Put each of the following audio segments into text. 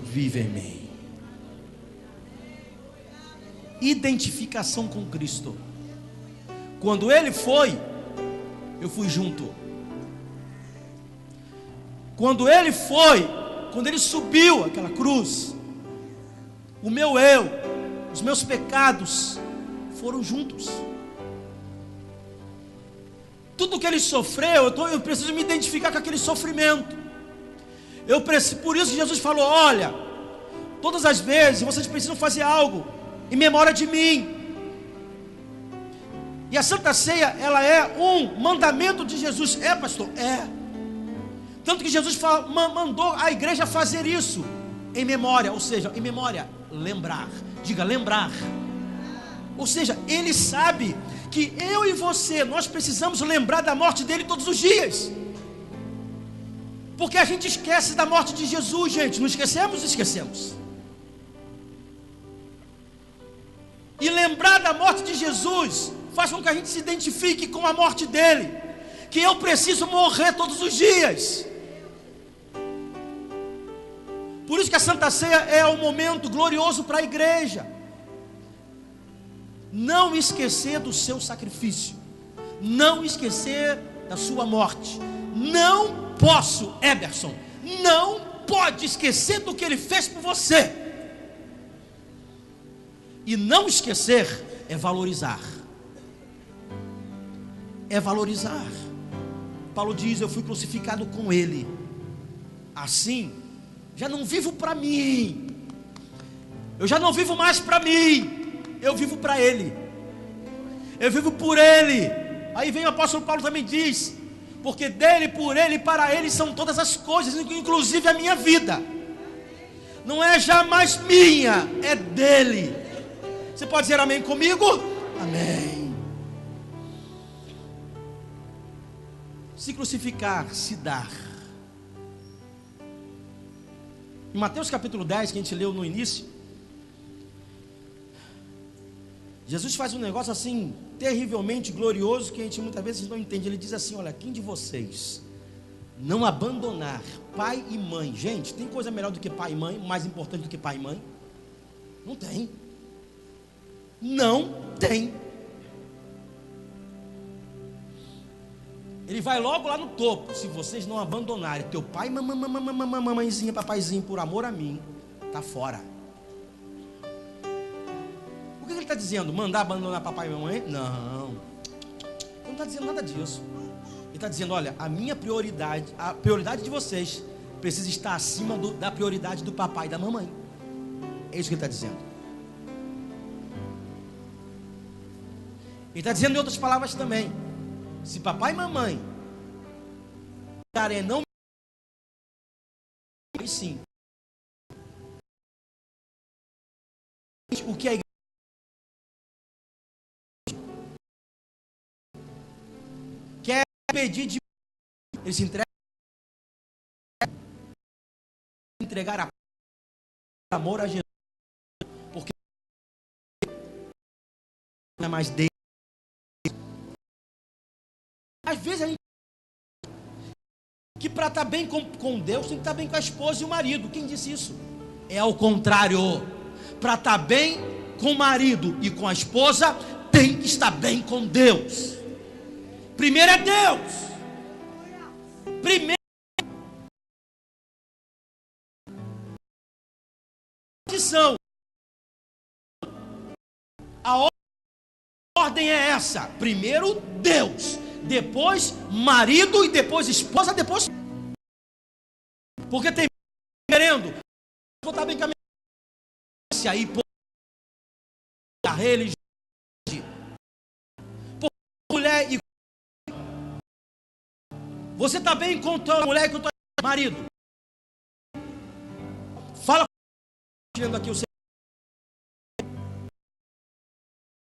Vive em mim. Identificação com Cristo. Quando Ele foi, eu fui junto. Quando Ele foi, quando Ele subiu aquela cruz, o meu eu, os meus pecados foram juntos. Tudo que Ele sofreu, eu preciso me identificar com aquele sofrimento. Por isso que Jesus falou: olha, todas as vezes vocês precisam fazer algo em memória de mim. E a Santa Ceia, ela é um mandamento de Jesus. É, pastor? É. Tanto que Jesus mandou a igreja fazer isso em memória. Ou seja, em memória, lembrar. Diga, lembrar. Ou seja, Ele sabe que eu e você, nós precisamos lembrar da morte dele todos os dias. Porque a gente esquece da morte de Jesus, gente. Não esquecemos? Esquecemos. E lembrar da morte de Jesus faz com que a gente se identifique com a morte dele. Que eu preciso morrer todos os dias. Por isso que a Santa Ceia é um momento glorioso para a igreja. Não esquecer do seu sacrifício. Não esquecer da sua morte. Não posso, Eberson, não pode esquecer do que Ele fez por você. E não esquecer é valorizar. É valorizar. Paulo diz: eu fui crucificado com Ele. Assim, já não vivo para mim. Eu já não vivo mais para mim. Eu vivo para Ele. Eu vivo por Ele. Aí vem o apóstolo Paulo também diz: porque dele, por Ele e para Ele são todas as coisas, inclusive a minha vida. Não é jamais minha, é dele. Você pode dizer amém comigo? Amém. Se crucificar, se dar. Em Mateus capítulo 10, que a gente leu no início, Jesus faz um negócio assim terrivelmente glorioso que a gente muitas vezes não entende. Ele diz assim: olha, quem de vocês não abandonar pai e mãe? Gente, tem coisa melhor do que pai e mãe? Mais importante do que pai e mãe? Não tem. Não tem. Ele vai logo lá no topo: se vocês não abandonarem teu pai, mamãezinha, papaizinho, por amor a mim, está fora. O que ele está dizendo? Mandar abandonar papai e mamãe? Não. Ele não está dizendo nada disso. Ele está dizendo: olha, a minha prioridade, a prioridade de vocês precisa estar acima da prioridade do papai e da mamãe. É isso que ele está dizendo. Ele está dizendo em outras palavras também: se papai e mamãe não, sim, o que a igreja quer pedir de eles se entregar a amor a Jesus, porque não é mais dele. Às vezes a gente que para estar bem com Deus tem que estar bem com a esposa e o marido. Quem disse isso? É ao contrário. Para estar bem com o marido e com a esposa, tem que estar bem com Deus. Primeiro é Deus. Primeiro são. A ordem é essa: primeiro Deus, depois marido e depois esposa, depois. Porque tem querendo botar bem com a minha aí por a religião, por mulher e você está bem com tua mulher e com tua marido. Fala tirando aqui o seu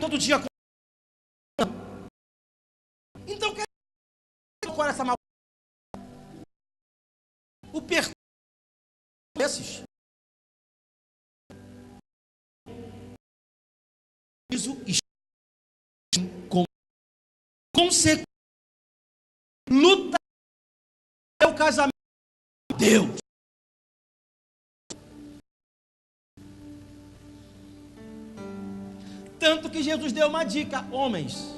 todo dia. Então quer dizer essa mal o percurso desses com consequência luta é o casamento Deus. Tanto que Jesus deu uma dica, homens,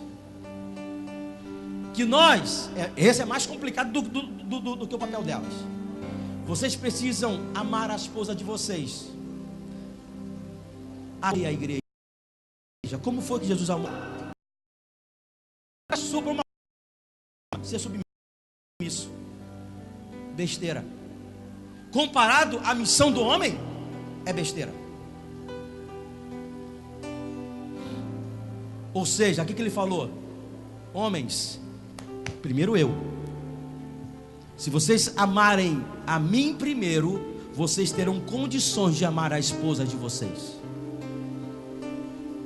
que nós, esse é mais complicado do que o papel delas. Vocês precisam amar a esposa de vocês. A igreja. Como foi que Jesus amou? Sobre uma ser submisso. Besteira. Comparado à missão do homem, é besteira. Ou seja, o que ele falou? Homens, primeiro eu. Se vocês amarem a mim primeiro, vocês terão condições de amar a esposa de vocês.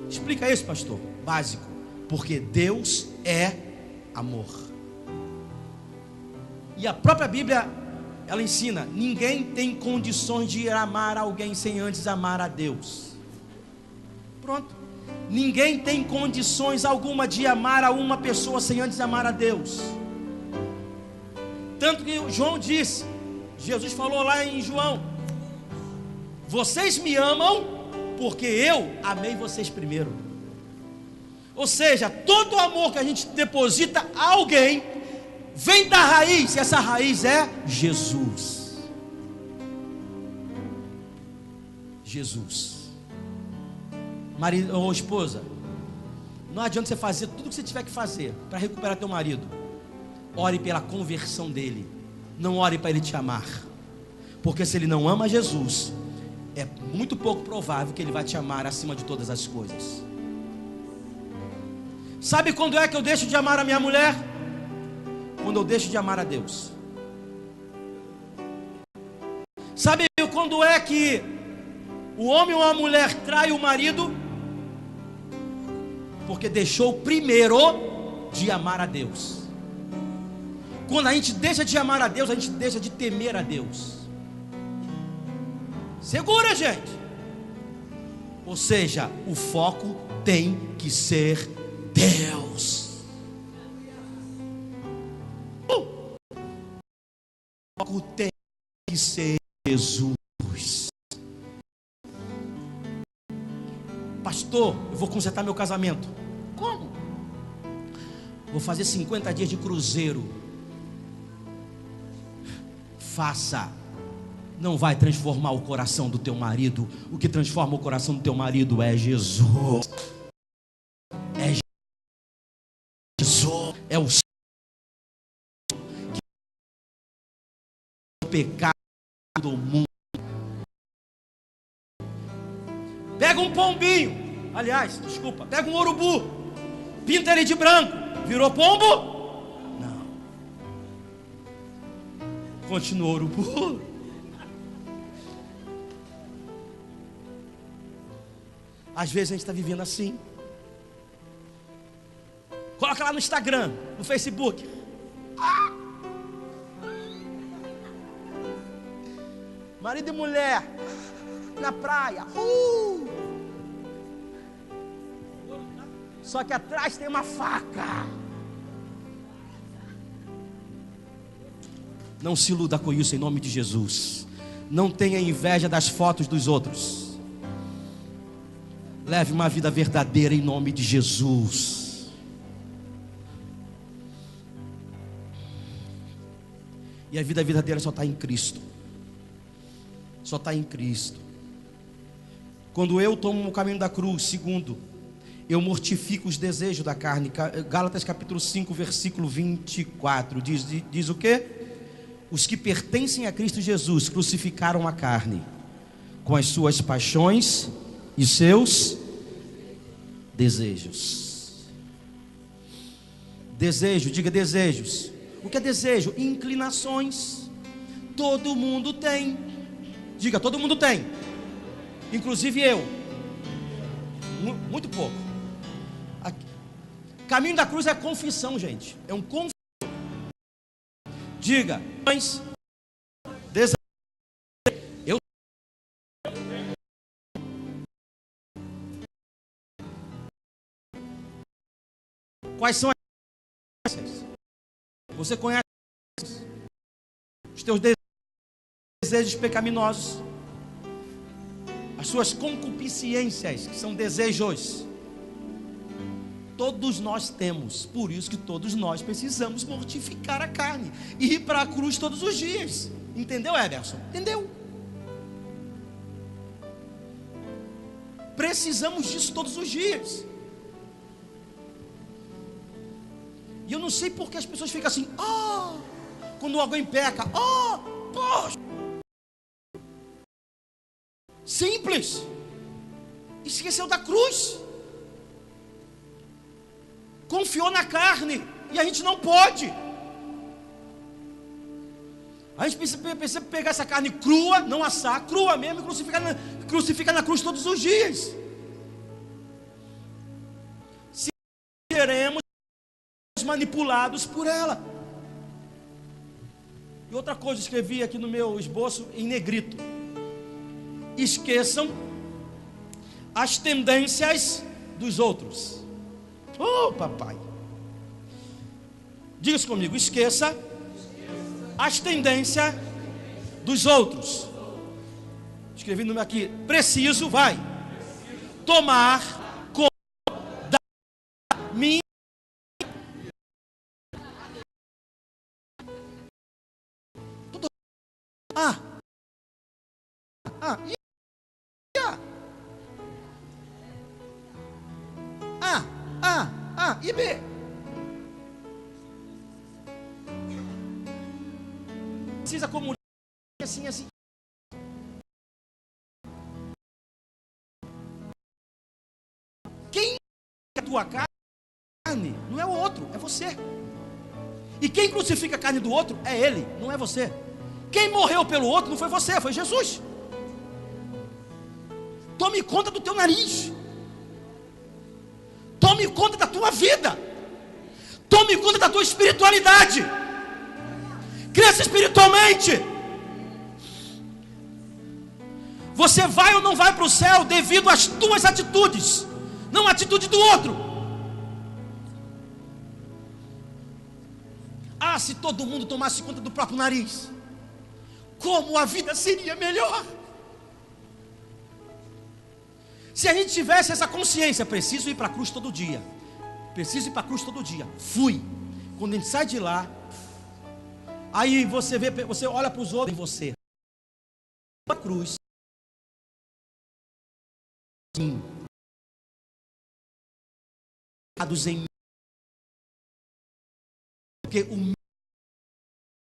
Explica isso, pastor. Básico. Porque Deus é amor. E a própria Bíblia, ela ensina: ninguém tem condições de amar alguém sem antes amar a Deus. Pronto. Ninguém tem condições alguma de amar a uma pessoa sem antes amar a Deus. Tanto que João disse, Jesus falou lá em João: vocês me amam porque eu amei vocês primeiro. Ou seja, todo o amor que a gente deposita a alguém vem da raiz, e essa raiz é Jesus. Jesus. Marido ou esposa, não adianta você fazer tudo o que você tiver que fazer para recuperar teu marido. Ore pela conversão dele. Não ore para ele te amar. Porque se ele não ama Jesus, é muito pouco provável que ele vai te amar acima de todas as coisas. Sabe quando é que eu deixo de amar a minha mulher? Quando eu deixo de amar a Deus. Sabe quando é que o homem ou a mulher trai o marido? Porque deixou primeiro de amar a Deus. Quando a gente deixa de amar a Deus, a gente deixa de temer a Deus. Segura, gente. Ou seja, o foco tem que ser Deus. O foco tem que ser Jesus. Pastor, eu vou consertar meu casamento. Como? Vou fazer 50 dias de cruzeiro. Faça. Não vai transformar o coração do teu marido. O que transforma o coração do teu marido é Jesus. É Jesus. É o pecado do mundo. Pega um pombinho, aliás, desculpa, pega um urubu, pinta ele de branco, virou pombo? Não. Continua urubu. Às vezes a gente está vivendo assim. Coloca lá no Instagram, no Facebook. Marido e mulher na praia. Só que atrás tem uma faca. Não se iluda com isso em nome de Jesus. Não tenha inveja das fotos dos outros. Leve uma vida verdadeira em nome de Jesus. E a vida verdadeira só está em Cristo. Só está em Cristo. Quando eu tomo o caminho da cruz, segundo, eu mortifico os desejos da carne. Gálatas capítulo 5, versículo 24. Diz o quê? Os que pertencem a Cristo Jesus crucificaram a carne com as suas paixões e seus desejos. Desejo, diga desejos. O que é desejo? Inclinações. Todo mundo tem. Diga, todo mundo tem. Inclusive eu. Muito pouco. Caminho da cruz é confissão, gente. É um confissão. Diga, desejo. Eu. Quais são as? Você conhece os teus desejos? desejos pecaminosos, as suas concupiscências, que são desejos. Todos nós temos, por isso que todos nós precisamos mortificar a carne e ir para a cruz todos os dias. Entendeu, Emerson? Entendeu? Precisamos disso todos os dias. E eu não sei porque as pessoas ficam assim, quando alguém peca, poxa. Simples. Esqueceu da cruz. Confiou na carne. E a gente não pode. A gente precisa pegar essa carne crua, não assar, crua mesmo, e crucificar na cruz todos os dias. Seremos manipulados por ela. E outra coisa, escrevi aqui no meu esboço em negrito: esqueçam as tendências dos outros. Papai, diga isso comigo: esqueça as tendências dos outros. Escrevi no meu aqui: preciso, vai, tomar conta da minha. E B. Precisa comunicar assim. Quem é a tua carne não é o outro, é você. E quem crucifica a carne do outro é ele, não é você. Quem morreu pelo outro não foi você, foi Jesus. Tome conta do teu nariz. Tome conta da tua vida. Tome conta da tua espiritualidade. Cresça espiritualmente. Você vai ou não vai para o céu devido às tuas atitudes, não à atitude do outro. Se todo mundo tomasse conta do próprio nariz, como a vida seria melhor. Se a gente tivesse essa consciência: preciso ir para a cruz todo dia, preciso ir para a cruz todo dia. Fui. Quando a gente sai de lá, aí você vê, você olha para os outros, e você a cruz. Sim. Em porque o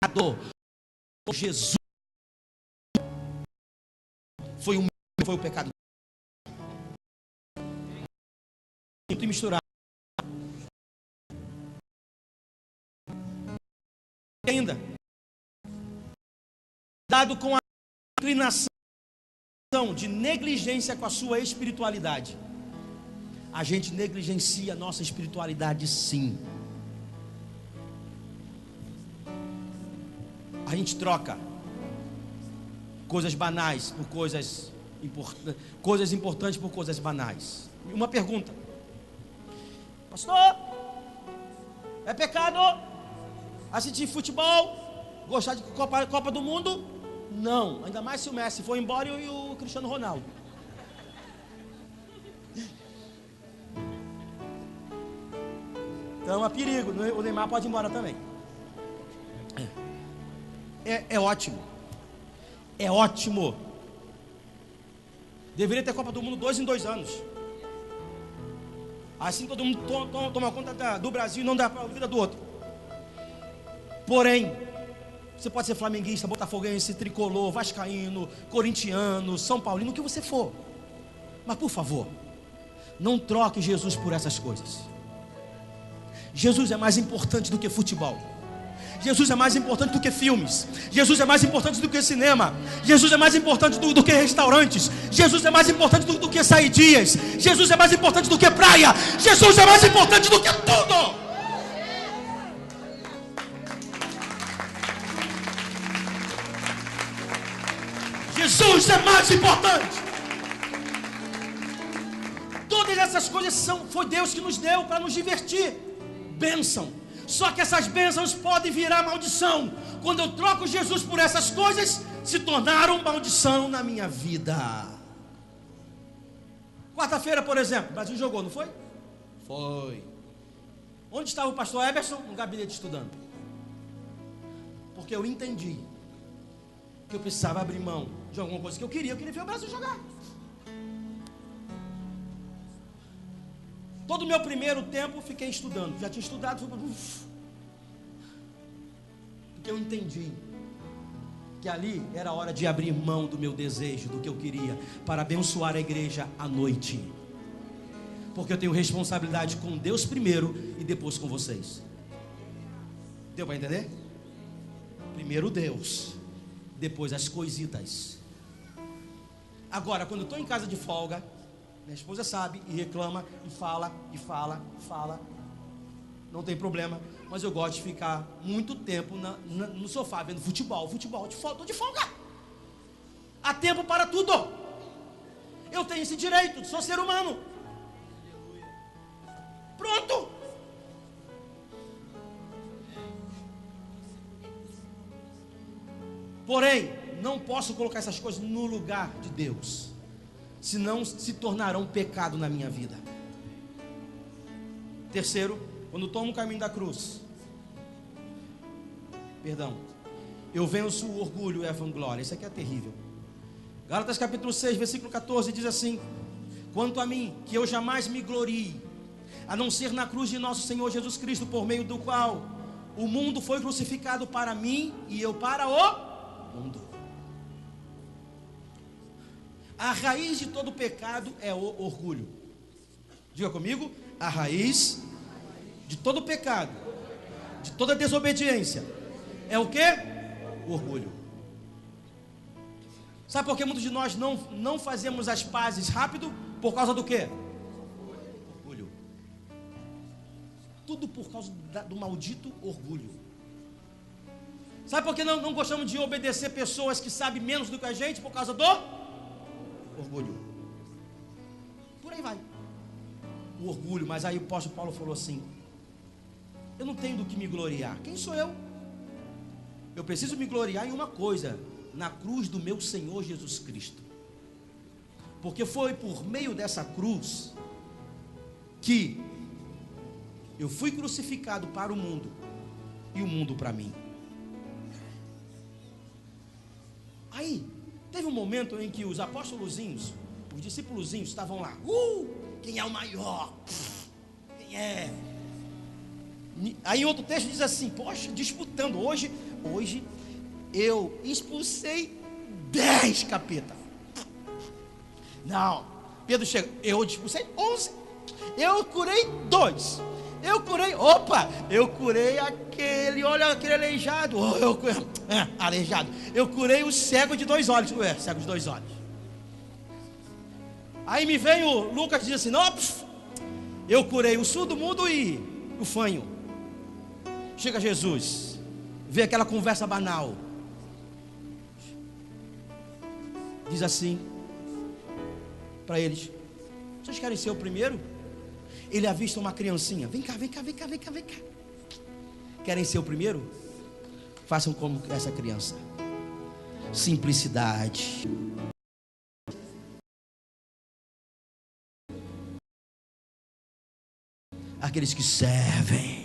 pecador, Jesus, foi o pecado. Muito misturado. Ainda dado com a inclinação de negligência com a sua espiritualidade, a gente negligencia a nossa espiritualidade, sim. A gente troca coisas banais por coisas importantes por coisas banais. Uma pergunta: pastor, é pecado assistir futebol, gostar de Copa do Mundo? Não, ainda mais se o Messi for embora e o Cristiano Ronaldo. Então é perigo, o Neymar pode ir embora também. É ótimo. É ótimo. Deveria ter Copa do Mundo 2 em 2 anos. Assim todo mundo toma conta do Brasil e não dá para a vida do outro. Porém, você pode ser flamenguista, botafoguense, tricolor, vascaíno, corintiano, são paulino, o que você for. Mas por favor, não troque Jesus por essas coisas. Jesus é mais importante do que futebol. Jesus é mais importante do que filmes. Jesus é mais importante do que cinema. Jesus é mais importante do que restaurantes. Jesus é mais importante do que saídias. Jesus é mais importante do que praia. Jesus é mais importante do que tudo. Jesus é mais importante. Todas essas coisas foi Deus que nos deu para nos divertir. Bênção. Só que essas bênçãos podem virar maldição quando eu troco Jesus por essas coisas, se tornaram maldição na minha vida. Quarta-feira, por exemplo, o Brasil jogou, não foi? Foi. Onde estava o pastor Eberson? No gabinete estudando. Porque eu entendi que eu precisava abrir mão de alguma coisa que eu queria ver o Brasil jogar. Todo o meu primeiro tempo fiquei estudando. Já tinha estudado, porque eu entendi que ali era a hora de abrir mão do meu desejo, do que eu queria, para abençoar a igreja à noite. Porque eu tenho responsabilidade com Deus primeiro e depois com vocês. Deu para entender? Primeiro Deus, depois as coisitas. Agora, quando eu estou em casa de folga, minha esposa sabe e reclama e fala. Não tem problema, mas eu gosto de ficar muito tempo no sofá vendo futebol. Estou de folga. Há tempo para tudo. Eu tenho esse direito, sou ser humano. Pronto. Porém, não posso colocar essas coisas no lugar de Deus, senão se tornarão pecado na minha vida. Terceiro, quando tomo o caminho da cruz, eu venço o orgulho e a vanglória. Isso aqui é terrível. Gálatas capítulo 6, versículo 14 diz assim: quanto a mim, que eu jamais me glorie, a não ser na cruz de nosso Senhor Jesus Cristo, por meio do qual o mundo foi crucificado para mim e eu para o mundo. A raiz de todo pecado é o orgulho. Diga comigo: a raiz de todo pecado, de toda desobediência, é o que? O orgulho. Sabe por que muitos de nós não fazemos as pazes rápido? Por causa do que? Orgulho. Tudo por causa do maldito orgulho. Sabe por que não gostamos de obedecer pessoas que sabem menos do que a gente? Por causa do orgulho. Por aí vai. O orgulho. Mas aí o apóstolo Paulo falou assim: eu não tenho do que me gloriar. Quem sou eu? Eu preciso me gloriar em uma coisa: na cruz do meu Senhor Jesus Cristo. Porque foi por meio dessa cruz que eu fui crucificado para o mundo e o mundo para mim. Aí teve um momento em que os apóstolozinhos, os discípulozinhos estavam lá. Quem é o maior? Quem é? Aí outro texto diz assim: poxa, disputando. Hoje eu expulsei 10 capeta. Não, Pedro chega: eu expulsei 11. Eu curei 2. Eu curei aquele, olha, aquele aleijado. Aleijado. Eu curei o cego de 2 olhos. Cego de 2 olhos. Aí me veio Lucas e diz assim: não, eu curei o surdo mudo e o fanho. Chega Jesus, vê aquela conversa banal, diz assim para eles: vocês querem ser o primeiro? Ele avista uma criancinha: vem cá. Querem ser o primeiro? Façam como essa criança. Simplicidade. Aqueles que servem.